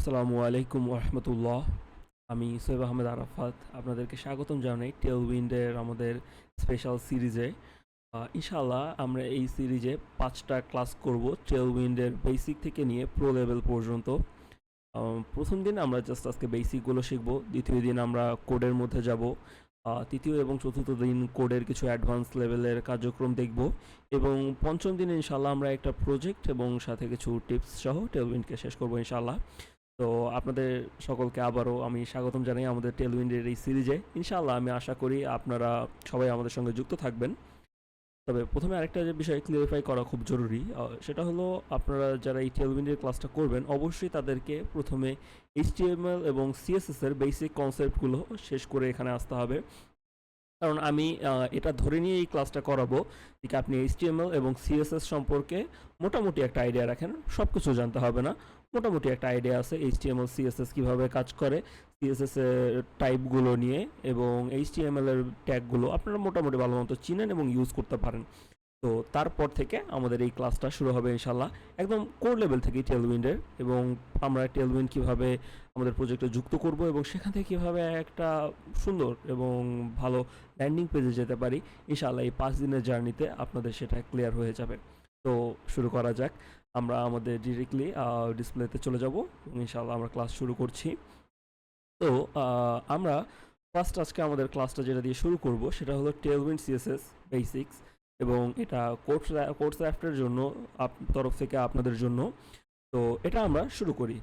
আসসালামু আলাইকুম ওরহমতুল্লাহ। আমি সৈয়দ আহমেদ আরাফাত, আপনাদেরকে স্বাগতম জানাই টেলউইন্ডের আমাদের স্পেশাল সিরিজে। ইনশাআল্লাহ আমরা এই সিরিজে 5টা ক্লাস করব টেলউইন্ডের বেসিক থেকে নিয়ে প্রো লেভেল পর্যন্ত। প্রথম দিন আমরা জাস্ট আজকে বেসিকগুলো শিখব, দ্বিতীয় দিন আমরা কোডের মধ্যে যাব, তৃতীয় এবং চতুর্থ দিন কোডের কিছু অ্যাডভান্স লেভেলের কার্যক্রম দেখব, এবং পঞ্চম দিন ইনশাআল্লাহ আমরা একটা প্রজেক্ট এবং সাথে কিছু টিপস সহ টেলউইন্ডকে শেষ করব ইনশাআল্লাহ। তো আপনাদের সকলকে আবারও আমি স্বাগতম জানাই আমাদের টেলউইন্ডের এই সিরিজে। ইনশাআল্লাহ আমি আশা করি আপনারা সবাই আমাদের সঙ্গে যুক্ত থাকবেন। তবে প্রথমে আরেকটা যে বিষয় ক্লিয়ারিফাই করা খুব জরুরি, সেটা হলো আপনারা যারা এই টেলউইন্ডের ক্লাসটা করবেন অবশ্যই তাদেরকে প্রথমে এইচটিএমএল এবং সিএসএস এর বেসিক কনসেপ্টগুলো শেষ করে এখানে আসতে হবে। কারণ আমি এটা ধরে নিয়ে এই ক্লাসটা করাবো যে আপনি এইচটিএমএল এবং সিএসএস সম্পর্কে মোটামুটি একটা আইডিয়া রাখেন। সব কিছু জানতে হবে না, মোটামুটি একটা আইডিয়া আছে এইচটিএমএল সিএসএস কীভাবে কাজ করে, সিএসএস এর টাইপগুলো নিয়ে এবং এইচটিএমএল এর ট্যাগগুলো আপনারা মোটামুটি ভালো মতো চিনেন এবং ইউজ করতে পারেন। তো তারপর থেকে আমাদের এই ক্লাসটা শুরু হবে ইনশাল্লাহ একদম কোর লেভেল থেকেই টেলউইন্ডের, এবং আমরা টেলউইন্ড কীভাবে আমাদের প্রজেক্টে যুক্ত করব এবং সেখান থেকে কীভাবে একটা সুন্দর এবং ভালো ল্যান্ডিং পেজে যেতে পারি ইনশাআল্লাহ এই 5 দিনের জার্নিতে আপনাদের সেটা ক্লিয়ার হয়ে যাবে। তো শুরু করা যাক। আমরা আমাদের ডিরেক্টলি ডিসপ্লেতে চলে যাব এবং ইনশাআল্লাহ আমরা ক্লাস শুরু করছি। তো আমরা ফার্স্ট আজকে আমাদের ক্লাসটা যেটা দিয়ে শুরু করব সেটা হলো টেলউইন্ড সিএসএস বেসিক্স, এবং এটা কোর্স র্যাফটের জন্য তরফ থেকে আপনাদের জন্য। তো এটা আমরা শুরু করি।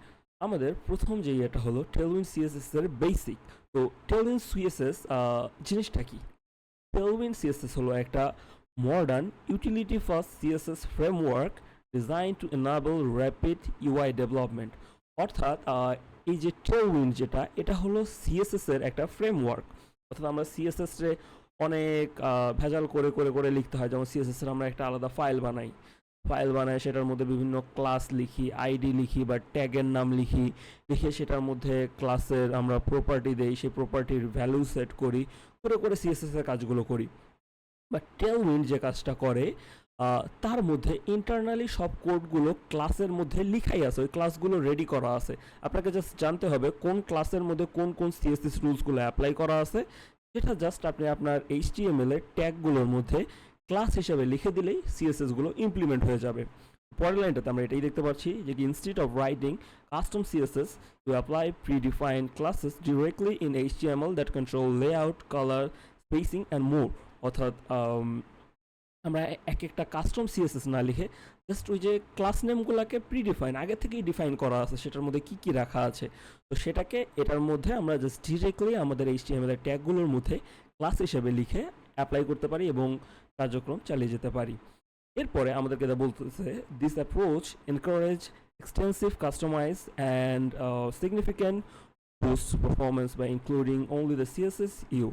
আমাদের প্রথম যে এটা হলো টেলউইন্ড সিএসএস এর বেসিক। তো টেলউইন্ড সিএসএস জিনিসটা কি? টেলউইন্ড সিএসএস হলো একটা modern utility first CSS framework design to enable rapid UI development. অর্থাৎ এই যে টেলউইন্ড যেটা, এটা হলো সিএসএস এর একটা ফ্রেমওয়ার্ক। অর্থাৎ আমরা সিএসএস রে অনেক ভেজাল করে করে করে লিখতে হয়। যেমন সিএসএস এর আমরা একটা আলাদা ফাইল বানাই, সেটার মধ্যে বিভিন্ন ক্লাস লিখি, আইডি লিখি বা ট্যাগের নাম লিখে সেটার মধ্যে ক্লাসের আমরা প্রপার্টি দেই, সেই প্রপার্টির ভ্যালু সেট করি, করে করে সিএসএস এর কাজগুলো করি। বা টেলউইন্ড যে কাজটা করে তার মধ্যে ইন্টারনালি সব কোডগুলো ক্লাসের মধ্যে লিখাই আছে, ওই ক্লাসগুলো রেডি করা আছে। আপনাকে জাস্ট জানতে হবে কোন ক্লাসের মধ্যে কোন কোন সিএসএস রুলসগুলো অ্যাপ্লাই করা আছে, সেটা জাস্ট আপনি আপনার এইচটিএমএল এর ট্যাগগুলোর মধ্যে ক্লাস হিসেবে লিখে দিলেই সিএসএসগুলো ইমপ্লিমেন্ট হয়ে যাবে। পরের লাইনটাতে আমরা এটাই দেখতে পাচ্ছি যে instead of writing custom CSS you apply predefined classes directly in HTML that control layout, colour, spacing and more. অর্থাৎ আমরা এক একটা কাস্টম সিএসএস না লিখে জাস্ট ওই যে ক্লাস নেমগুলোকে প্রিডিফাইন আগে থেকেই ডিফাইন করা আছে, সেটার মধ্যে কী কী রাখা আছে, তো সেটাকে এটার মধ্যে আমরা জাস্ট ডিরেক্টলি আমাদের এইচটিএমএল এর ট্যাগগুলোর মধ্যে ক্লাস হিসেবে লিখে অ্যাপ্লাই করতে পারি এবং কার্যক্রম চালিয়ে যেতে পারি। এরপরে আমাদেরকে যা বলতেছে, this approach encourage extensive customize and significant boosts performance by including only the CSS you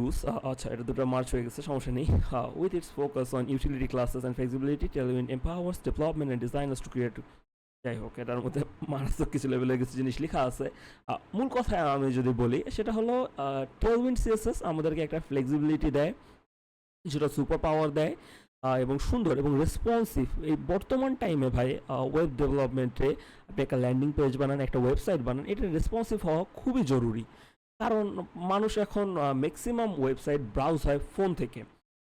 use. আচ্ছা, এটা দুটো মার্চ হয়ে গেছে, সমস্যা নেই। With its focus on utility classes and flexibility, Tailwind empowers development and designers to create. যাই হোক, এটার মধ্যে মারাত্মক কিছু লেভেলের কিছু জিনিস লেখা আছে। মূল কথায় আমি যদি বলি সেটা হলো টেলউইন্ড সিএসএস আমাদেরকে একটা ফ্লেক্সিবিলিটি দেয়, কিছুটা সুপার পাওয়ার দেয়, এবং সুন্দর এবং রেসপন্সিভ। এই বর্তমান টাইমে ভাই ওয়েব ডেভেলপমেন্টে আপনি একটা ল্যান্ডিং পেজ বানান, একটা ওয়েবসাইট বানান, এটা রেসপন্সিভ হওয়া খুবই জরুরি। কারণ মানুষ এখন ম্যাক্সিমাম ওয়েবসাইট ব্রাউজ হয় ফোন থেকে।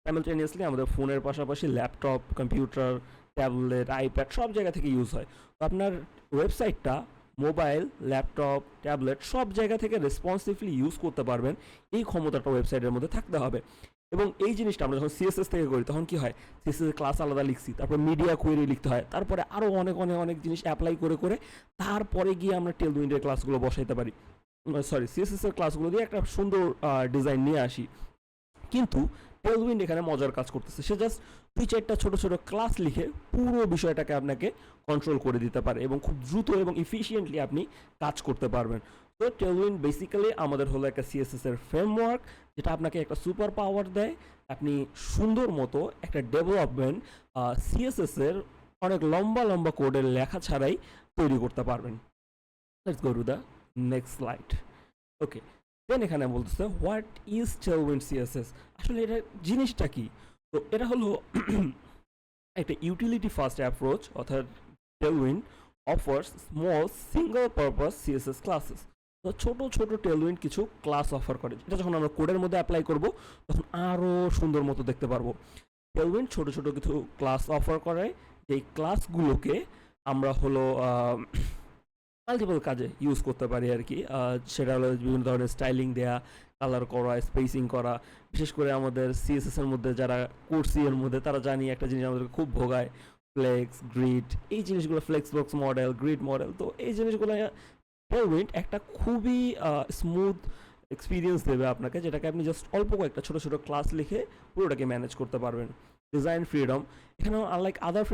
সাইমালটেনিয়াসলি আমাদের ফোনের পাশাপাশি ল্যাপটপ, কম্পিউটার, ট্যাবলেট, আইপ্যাড সব জায়গা থেকে ইউজ হয়। তো আপনার ওয়েবসাইটটা মোবাইল, ল্যাপটপ, ট্যাবলেট সব জায়গা থেকে রেসপন্সিভলি ইউজ করতে পারবেন, এই ক্ষমতাটা ওয়েবসাইটের মধ্যে থাকতে হবে। এবং এই জিনিসটা আমরা যখন সিএসএস থেকে করি তখন কি হয়, সিএসএস ক্লাস আলাদা লিখছি, তারপর মিডিয়া কোয়েরি লিখতে হয়, তারপরে আরও অনেক অনেক অনেক জিনিস অ্যাপ্লাই করে করে তারপরে গিয়ে আমরা টেলউইন্ডের ক্লাসগুলো বসাইতে পারি, সিএসএস এর ক্লাসগুলো দিয়ে একটা সুন্দর ডিজাইন নিয়ে আসি। কিন্তু টেলউইন্ড এখানে মজার কাজ করতেছে, সে জাস্ট 2-4টা ছোট ছোট ক্লাস লিখে পুরো বিষয়টাকে আপনাকে কন্ট্রোল করে দিতে পারে এবং খুব দ্রুত এবং ইফিশিয়েন্টলি আপনি কাজ করতে পারবেন। তো টেলউইন্ড বেসিক্যালি আমাদের হলো একটা সিএসএস এর ফ্রেমওয়ার্ক, যেটা আপনাকে একটা সুপার পাওয়ার দেয়। আপনি সুন্দর মতো একটা ডেভেলপমেন্ট সিএসএস এর অনেক লম্বা লম্বা কোডের লেখা ছাড়াই তৈরি করতে পারবেন। Let's go to the next slide. Okay, then এখানে বলতেছে হোয়াট ইজ টেলউইন্ড সিএসএস। আসলে এটা জিনিসটা কি? তো এটা হলো একটা ইউটিলিটি ফার্স্ট অ্যাপ্রোচ, অর্থাৎ Tailwind offers small single purpose CSS classes. তো ছোট ছোট টেলউইন্ড কিছু ক্লাস অফার করে, এটা যখন আমরা কোডের মধ্যে অ্যাপ্লাই করব তখন আরও সুন্দর মতো দেখতে পারবো। টেলউইন্ড ছোট ছোট কিছু ক্লাস অফার করে, যেই ক্লাসগুলোকে আমরা হলো মাল্টিপল কাজে ইউজ করতে পারি আর কি। সেটা হলো বিভিন্ন ধরনের স্টাইলিং দেয়া, কালার করা, স্পেসিং করা। বিশেষ করে আমাদের সিএসএস এর মধ্যে যারা কোর্সি এর মধ্যে তারা জানি একটা জিনিস আমাদের খুব ভোগায়, ফ্লেক্স, গ্রিড, এই জিনিসগুলো, flex box model, grid model. তো এই জিনিসগুলো টেলউইন্ড একটা খুবই স্মুথ এক্সপিরিয়েন্স দেবে আপনাকে, যেটাকে আপনি জাস্ট অল্প কয়েকটা ছোটো ছোটো ক্লাস লিখে পুরোটাকে ম্যানেজ করতে পারবেন। ডিজাইন ফ্রিডম, এখানেও আনলাইক আদার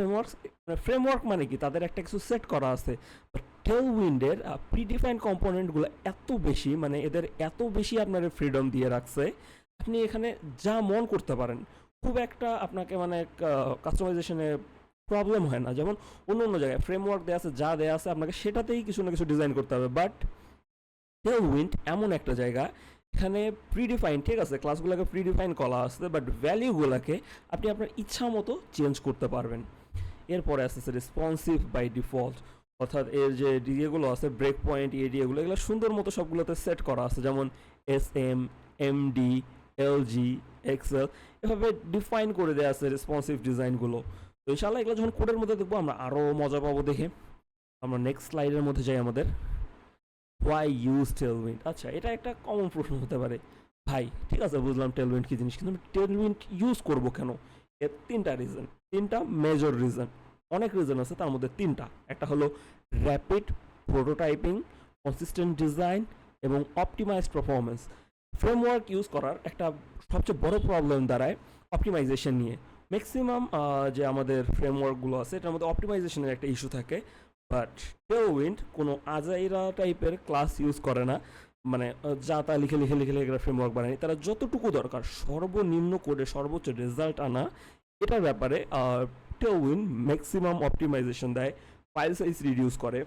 ফ্রেমওয়ার্ক মানে কি তাদের একটা কিছু সেট করা আছে, বাট টেলউইন্ডের প্রিডিফাইন্ড কম্পোনেন্টগুলো এত বেশি, মানে এদের এত বেশি আপনার ফ্রিডম দিয়ে রাখছে, আপনি এখানে যা মন করতে পারেন। খুব একটা আপনাকে মানে কাস্টমাইজেশনে প্রবলেম হয় না, যেমন অন্য অন্য জায়গায় ফ্রেমওয়ার্ক দেওয়া আছে, যা দেওয়া আছে আপনাকে সেটাতেই কিছু না কিছু ডিজাইন করতে হবে। বাট টেলউইন্ড এমন একটা জায়গা, এখানে প্রিডিফাইন, ঠিক আছে, ক্লাসগুলোকে প্রিডিফাইন করা আসছে, বাট ভ্যালিউগুলোকে আপনি আপনার ইচ্ছা মতো চেঞ্জ করতে পারবেন। এরপরে আসতেছে রেসপন্সিভ বাই ডিফল্ট, অর্থাৎ এর যে ডিএগুলো আছে, ব্রেক পয়েন্ট, এডিএগুলো, এগুলো সুন্দর মতো সবগুলোতে সেট করা আছে, যেমন SM, MD, LG, এক্সেল, এভাবে ডিফাইন করে দেওয়া আছে রেসপন্সিভ ডিজাইনগুলো। তো ইনশাআল্লাহ এগুলো যখন কোডের মধ্যে দেখবো আমরা আরও মজা পাবো দেখে। আমরা নেক্সট স্লাইডের মধ্যে যাই আমাদের। Why use Tailwind? আচ্ছা, এটা একটা কমন প্রশ্ন হতে পারে, ভাই ঠিক আছে বুঝলাম টেলউইন্ড কী জিনিস, কিন্তু আমি টেলউইন্ড ইউজ করবো কেন? এর তিনটা রিজন, তিনটা মেজর রিজন। অনেক রিজন আছে, তার মধ্যে তিনটা। একটা হলো র্যাপিড প্রোটোটাইপিং, কনসিস্টেন্ট ডিজাইন এবং অপটিমাইজড পারফরমেন্স। ফ্রেমওয়ার্ক ইউজ করার একটা সবচেয়ে বড় প্রবলেম দাঁড়ায় অপটিমাইজেশন নিয়ে। ম্যাক্সিমাম যে আমাদের ফ্রেমওয়ার্কগুলো আছে এটার মধ্যে অপটিমাইজেশনের একটা ইস্যু থাকে, বাট টেলউইন্ড কোনো আজাইরা টাইপের ক্লাস ইউজ করে না, মানে যা তা লিখে লিখে লিখে লিখে ফ্রেমওয়ার্ক বানায়। তারা যতটুকু দরকার সর্বনিম্ন কোডে সর্বোচ্চ রেজাল্ট আনা, এটার ব্যাপারে টেলউইন্ড ম্যাক্সিমাম অপটিমাইজেশন দেয়, ফাইল সাইজ রিডিউস করে।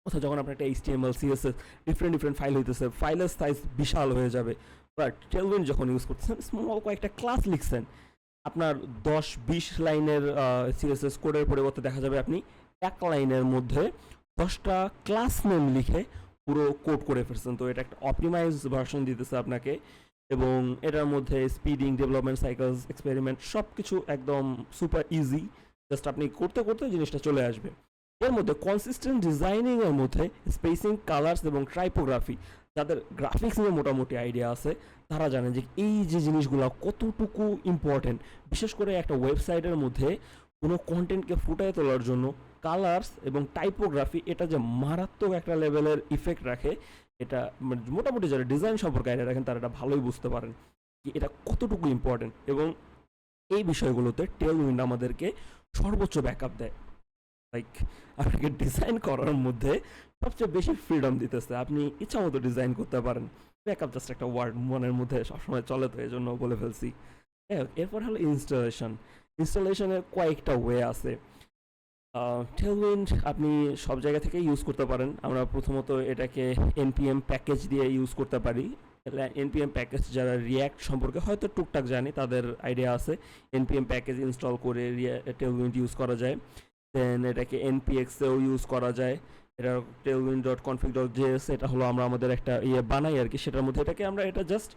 অর্থাৎ যখন আপনার একটা HTML, CSS ডিফারেন্ট ফাইল হইতেছে, ফাইলের সাইজ বিশাল হয়ে যাবে, বাট টেলউইন্ড যখন ইউজ করতেছেন, স্মল কয়েকটা ক্লাস লিখছেন, আপনার 10-20 লাইনের CSS কোডের পরিবর্তে দেখা যাবে আপনি এক লাইনের মধ্যে 10টা ক্লাস নেম লিখে পুরো কোড করে ফেলছেন। তো এটা একটা অপটিমাইজ ভার্সন দিতেছে আপনাকে, এবং এটার মধ্যে স্পিডিং, ডেভেলপমেন্ট সাইকেলস, এক্সপেরিমেন্ট সব কিছু একদম সুপার ইজি, জাস্ট আপনি করতে করতে জিনিসটা চলে আসবে। এর মধ্যে কনসিস্টেন্ট ডিজাইনিংয়ের মধ্যে স্পেসিং, কালার্স এবং টাইপোগ্রাফি, যাদের গ্রাফিক্স নিয়ে মোটামুটি আইডিয়া আছে তারা জানেন যে এই যে জিনিসগুলো কতটুকু ইম্পর্টেন্ট। বিশেষ করে একটা ওয়েবসাইটের মধ্যে কোনো কন্টেন্টকে ফুটিয়ে তোলার জন্য কালার্স এবং টাইপোগ্রাফি এটা যে মারাত্মক একটা লেভেলের ইফেক্ট রাখে, এটা মোটামুটি যারা ডিজাইন সম্পর্কে আইডিয়া রাখেন তারা এটা ভালোই বুঝতে পারেন যে এটা কতটুকু ইম্পর্টেন্ট। এবং এই বিষয়গুলোতে টেলউইন্ড আমাদেরকে সর্বোচ্চ ব্যাকআপ দেয়। লাইক আপনাকে ডিজাইন করার মধ্যে সবচেয়ে বেশি ফ্রিডম দিতেছে, আপনি ইচ্ছা মতো ডিজাইন করতে পারেন। ব্যাকআপ জাস্ট একটা ওয়ার্ড মনের মধ্যে সবসময় চলে, তো এই জন্য বলে ফেলছি। এরপর হলো ইনস্টলেশনের কয়েকটা ওয়ে আছে। টেলউইন্ড আপনি সব জায়গা থেকে ইউজ করতে পারেন। আমরা প্রথমত এটাকে npm প্যাকেজ দিয়ে ইউজ করতে পারি। npm প্যাকেজ যারা রিয়াক্ট সম্পর্কে হয়তো টুকটাক জানি তাদের আইডিয়া আছে, npm প্যাকেজ ইনস্টল করে টেলউইন্ড ইউজ করা যায়। দেন এটাকে npx-এও ইউজ করা যায়। এটা tailwind.config.js, এটা হলো আমরা আমাদের একটা বানাই আর কি, সেটার মধ্যে এটা জাস্ট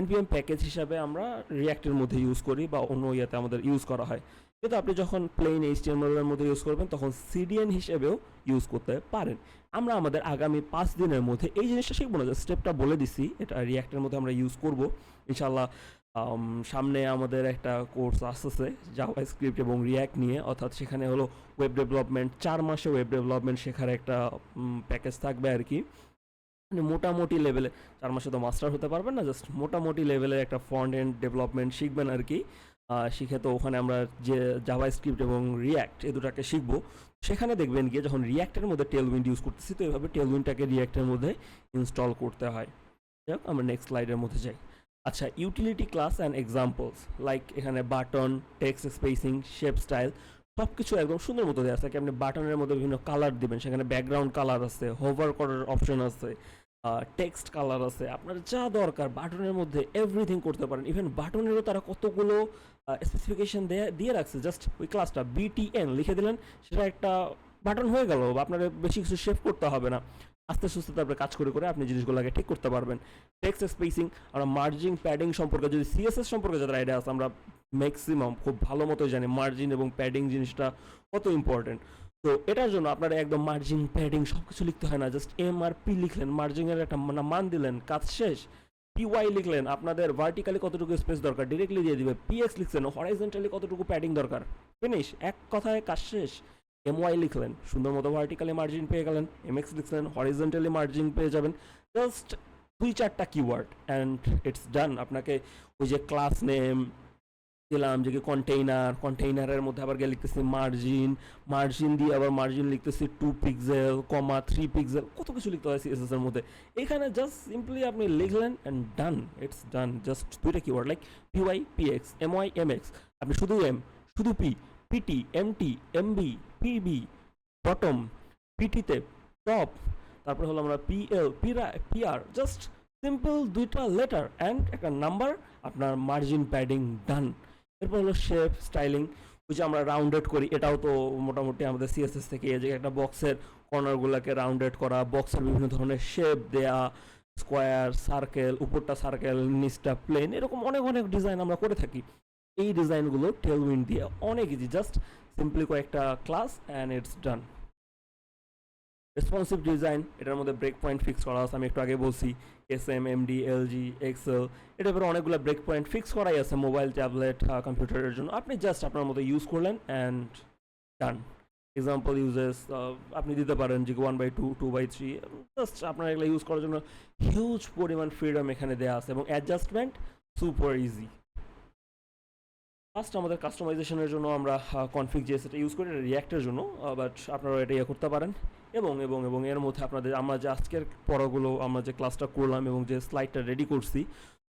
npm প্যাকেজ হিসাবে আমরা রিয়াক্টের মধ্যে ইউজ করি বা অন্য ইয়েতে আমাদের ইউজ করা হয়। কিন্তু আপনি যখন প্লেন HTML এর মধ্যে ইউজ করবেন তখন CDN হিসেবেও ইউজ করতে পারেন। আমরা আমাদের আগামী 5 দিনের মধ্যে এই জিনিসটা শিখবো না, স্টেপটা বলে দিছি, এটা রিয়াক্টের মধ্যে আমরা ইউজ করব ইনশাল্লাহ। সামনে আমাদের একটা কোর্স আসতেছে জাভাস্ক্রিপ্ট এবং রিয়াক্ট নিয়ে, অর্থাৎ সেখানে হলো ওয়েব ডেভেলপমেন্ট, 4 মাসে ওয়েব ডেভেলপমেন্ট শেখার একটা প্যাকেজ থাকবে আর কি। মানে মোটামুটি লেভেলে, 4 মাসে তো মাস্টার হতে পারবেন না, জাস্ট মোটামুটি লেভেলে একটা ফ্রন্ট এন্ড ডেভেলপমেন্ট শিখবেন আর কি। শিখে তো ওখানে আমরা যে জাভাস্ক্রিপ্ট এবং রিয়াক্ট এই দুটাকে শিখবো, সেখানে দেখবেন গিয়ে যখন রিয়াক্টের মধ্যে টেলউইন্ড ইউজ করতেছি, তো এভাবে টেলউইন্ডটাকে রিয়াক্টের মধ্যে ইনস্টল করতে হয়। যাক, আমরা নেক্সট স্লাইডের মধ্যে যাই। আচ্ছা, utility class and examples, like এখানে button, text spacing, shape style সব কিছু একদম সুন্দর মতো দেওয়া থাকে। আপনি বাটনের মধ্যে বিভিন্ন কালার দিবেন, সেখানে ব্যাকগ্রাউন্ড কালার আছে, হোভার করার অপশন আছে, টেক্সট কালার আছে, আপনার যা দরকার বাটনের মধ্যে এভরিথিং করতে পারেন। ইভেন বাটনেরও তারা কতগুলো স্পেসিফিকেশন দিয়ে রাখছে, জাস্ট ওই ক্লাসটা BTN লিখে দিলেন, সেটা একটা বাটন হয়ে গেল, বা আপনার বেশি কিছু শেপ করতে হবে না। আস্তে সুস্তে তারপরে কাজ করে করে আপনি জিনিসগুলোকে ঠিক করতে পারবেন। টেক্সট স্পেসিং, আমরা মার্জিং প্যাডিং সম্পর্কে, যদি সিএসএস সম্পর্কে যাদের আইডিয়া আছে, আমরা ম্যাক্সিমাম খুব ভালো মতোই জানি মার্জিন এবং প্যাডিং জিনিসটা কত ইম্পর্টেন্ট। তো এটার জন্য আপনার একদম মার্জিন প্যাডিং সব কিছু লিখতে হয় না, জাস্ট এম আর পি লিখলেন, মার্জিংয়ের একটা মান দিলেন, কাজ শেষ। পিওয়াই লিখলেন, আপনাদের ভার্টিক্যালি কতটুকু স্পেস দরকার ডিরেক্টলি দিয়ে দিবে। পিএক্স লিখছেন, হরাইজন্টালি কতটুকু প্যাডিং দরকার, ফিনিশ, এক কথায় কাজ শেষ। এমওয়াই লিখলেন, সুন্দর মতো ভার্টিক্যালি মার্জিন পেয়ে গেলেন। এমএক্স লিখলেন, হরিজন্টালি মার্জিন পেয়ে যাবেন। জাস্ট 2-4টা কিওয়ার্ড অ্যান্ড ইটস ডান। আপনাকে ওই যে ক্লাস নেম দিলাম, যে কি কন্টেইনারের মধ্যে আবার গিয়ে লিখতেছি মার্জিন দিয়ে আবার মার্জিন লিখতেছি 2 পিক্সেল, 3 পিক্সেল, কত কিছু লিখতে হয় সিএসএস এর মধ্যে। এখানে জাস্ট সিম্পলি আপনি লিখলেন and done, it's done. Just 2টা keyword like PY, PX, MY, MX. আপনি শুধু এম, শুধু P, PT, MT, MB, PB, bottom, পিটিতে টপ, তারপরে হলো আমরা পিএল, পিআর, জাস্ট সিম্পল 2টা লেটার অ্যান্ড একটা নাম্বার, আপনার মার্জিন প্যাডিং ডান। এরপর হলো শেপ স্টাইলিং, ওই যে আমরা রাউন্ডেড করি, এটাও তো মোটামুটি আমাদের সিএসএস থেকে, এই যে একটা বক্সের কর্নারগুলোকে রাউন্ডেড করা, বক্সের বিভিন্ন ধরনের শেপ দেয়া, স্কোয়ার, সার্কেল, উপরটা সার্কেল, নিচটা প্লেন, এরকম অনেক অনেক ডিজাইন আমরা করে থাকি। এই ডিজাইনগুলো টেলউইন্ড দিয়ে অনেক ইজি, জাস্ট সিম্পলি কয়েকটা class and it's done. Responsive design, এটার মধ্যে ব্রেক পয়েন্ট ফিক্স করা আছে, আমি একটু আগে বলছি, এসএম, এমডি, এলজি, এক্সেল, এটার উপরে অনেকগুলো ব্রেক পয়েন্ট ফিক্স করাই আছে মোবাইল, ট্যাবলেট, কম্পিউটারের জন্য। আপনি জাস্ট আপনার মতো ইউজ করলেন অ্যান্ড ডান। এক্সাম্পল ইউজেস আপনি দিতে পারেন যে 1/2, 2/3, জাস্ট আপনার এগুলো ইউজ করার জন্য হিউজ পরিমাণ ফ্রিডম এখানে দেওয়া আছে, এবং অ্যাডজাস্টমেন্ট সুপার ইজি। ফার্স্ট আমাদের কাস্টমাইজেশনের জন্য আমরা কনফিগ এটা ইউজ করি, এটা রিয়াক্টের জন্য, বাট আপনারা এটা ইয়ে করতে পারেন। এবং এবং এবং এর মধ্যে আপনাদের আমরা যে আজকের পড়াগুলো, আমরা যে ক্লাসটা করলাম এবং যে স্লাইডটা রেডি করছি,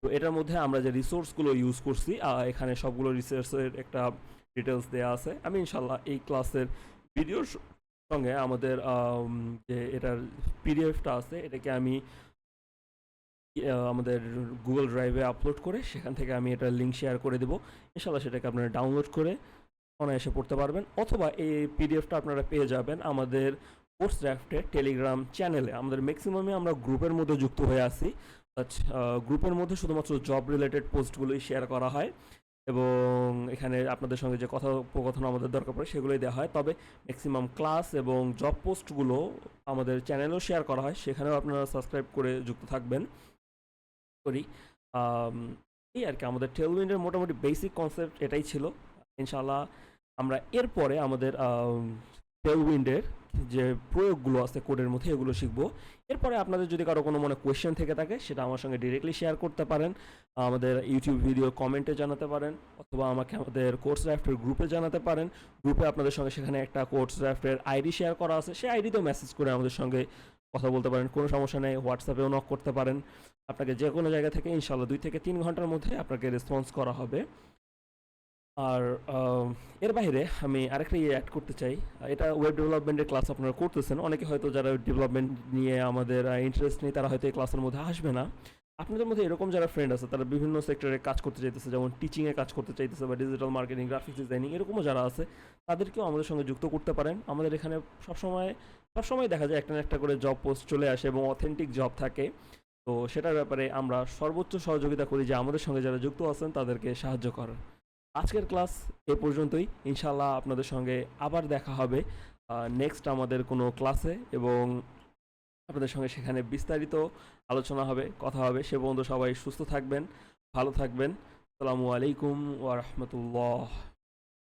তো এটার মধ্যে আমরা যে রিসোর্সগুলো ইউজ করছি, এখানে সবগুলো রিসোর্সের একটা ডিটেলস দেওয়া আছে। আমি ইনশাল্লাহ এই ক্লাসের ভিডিওর সঙ্গে আমাদের যে এটার পিডিএফটা আছে, এটাকে আমি আমাদের গুগল ড্রাইভে আপলোড করে সেখান থেকে আমি এটা লিঙ্ক শেয়ার করে দেবো। ইনশাল্লাহ সেটাকে আপনারা ডাউনলোড করে অনায়াসে পড়তে পারবেন, অথবা এই পিডিএফটা আপনারা পেয়ে যাবেন আমাদের কোর্স ড্রাফটের টেলিগ্রাম চ্যানেলে। আমাদের ম্যাক্সিমামে আমরা গ্রুপের মধ্যে যুক্ত হয়ে আছি, গ্রুপের মধ্যে শুধুমাত্র জব রিলেটেড পোস্টগুলোই শেয়ার করা হয়, এবং এখানে আপনাদের সঙ্গে যে কথোপকথন আমাদের দরকার পড়ে সেগুলোই দেওয়া হয়। তবে ম্যাক্সিমাম ক্লাস এবং জব পোস্টগুলো আমাদের চ্যানেলেও শেয়ার করা হয়, সেখানেও আপনারা সাবস্ক্রাইব করে যুক্ত থাকবেন করি। এই আর কি, আমাদের টেলউইন্ডের মোটামুটি বেসিক কনসেপ্ট এটাই ছিল। ইনশাল্লাহ আমরা এরপরে আমাদের টেলউইন্ডের যে প্রয়োগগুলো আছে কোডের মধ্যে, এগুলো শিখবো। এরপরে আপনাদের যদি কারো কোনো মনে কোয়েশ্চেন থেকে থাকে, সেটা আমার সঙ্গে ডিরেক্টলি শেয়ার করতে পারেন, আমাদের ইউটিউব ভিডিও কমেন্টে জানাতে পারেন, অথবা আমাকে আমাদের কোর্স ড্রাফটের গ্রুপে জানাতে পারেন। গ্রুপে আপনাদের সঙ্গে সেখানে একটা কোর্স ড্রাফটের আইডি শেয়ার করা আছে, সেই আইডিতেও মেসেজ করে আমাদের সঙ্গে কথা বলতে পারেন, কোনো সমস্যা নেই। হোয়াটসঅ্যাপেও নক করতে পারেন, আপনাকে যে কোনো জায়গা থেকে ইনশাল্লাহ 2 থেকে 3 ঘন্টার মধ্যে আপনাকে রেসপন্স করা হবে। আর এর বাইরে আমি আরেকটা অ্যাড করতে চাই, এটা ওয়েব ডেভেলপমেন্টের ক্লাস আপনারা করতেছেন, অনেকে হয়তো যারা ওয়েব ডেভেলপমেন্ট নিয়ে আমাদের ইন্টারেস্ট নেই, তারা হয়তো এই ক্লাসের মধ্যে আসবে না। আপনাদের মধ্যে এরকম যারা ফ্রেন্ড আছে, তারা বিভিন্ন সেক্টরে কাজ করতে চাইতেছে, যেমন টিচিংয়ে কাজ করতে চাইতেছে, বা ডিজিটাল মার্কেটিং, গ্রাফিক্স ডিজাইনিং, এরকমও যারা আছে, তাদেরকেও আমাদের সঙ্গে যুক্ত করতে পারেন। আমাদের এখানে সবসময় দেখা যায় একটা না একটা করে জব পোস্ট চলে আসে এবং অথেন্টিক জব থাকে। তো সেটার ব্যাপারে আমরা সর্বোচ্চ সহযোগিতা করি যে আমাদের সঙ্গে যারা যুক্ত আছেন তাদেরকে সাহায্য করার। আজকের ক্লাস এ পর্যন্তই, ইনশাল্লাহ আপনাদের সঙ্গে আবার দেখা হবে নেক্সট আমাদের কোনো ক্লাসে, এবং আপনাদের সঙ্গে সেখানে বিস্তারিত আলোচনা হবে, কথা হবে। সে পর্যন্ত সবাই সুস্থ থাকবেন, ভালো থাকবেন। আসসালামু আলাইকুম ওয়া রাহমাতুল্লাহ।